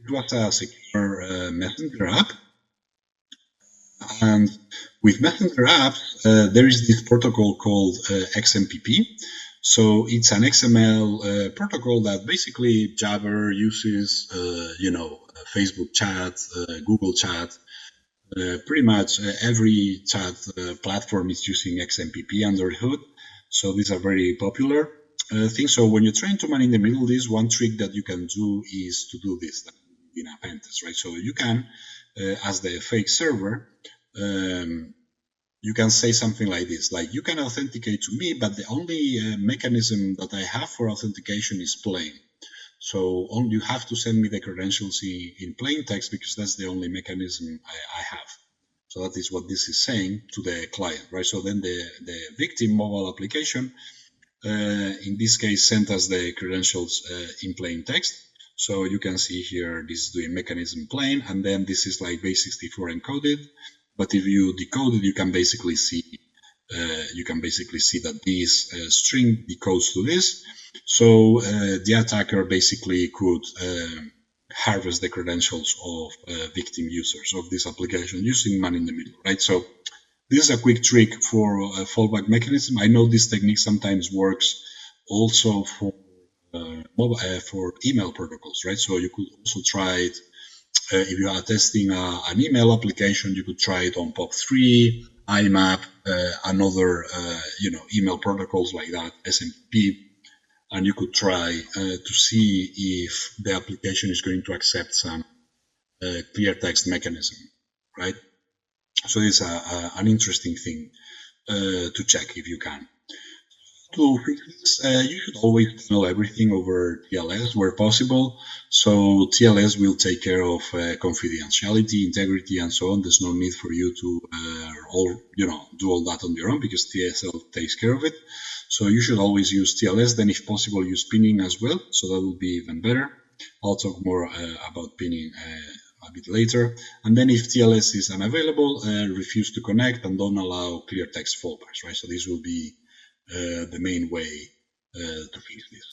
It was a secure messenger app. And with messenger apps, there is this protocol called XMPP. So it's an XML protocol that basically Jabber uses, Facebook chat, Google chat. Pretty much every chat platform is using XMPP under the hood. So these are very popular things. So when you're trying to man in the middle, this one trick that you can do is to do this in a pen test, right? So you can, as the fake server, you can say something like this, like, you can authenticate to me, but the only mechanism that I have for authentication is plain. So you have to send me the credentials in plain text, because that's the only mechanism I have. So that is what this is saying to the client, right? So then the victim mobile application, in this case, sent us the credentials in plain text. So you can see here, this is doing mechanism plain, and then this is like base64 encoded. But if you decode it, you can basically see that this string decodes to this. So the attacker basically could harvest the credentials of victim users of this application using man in the middle, right? So this is a quick trick for a fallback mechanism. I know this technique sometimes works also for email protocols, right? So you could also try it if you are testing an email application. You could try it on POP3, IMAP, another email protocols like that, SMTP, and you could try to see if the application is going to accept some clear text mechanism, right? So it's an interesting thing to check if you can. To fix this, you should always know everything over TLS where possible. So TLS will take care of confidentiality, integrity, and so on. There's no need for you to do all that on your own, because TSL takes care of it. So you should always use TLS. Then, if possible, use pinning as well. So that will be even better. I'll talk more about pinning a bit later. And then, if TLS is unavailable, refuse to connect and don't allow clear text fallbacks, right? So this will be the main way to fix this.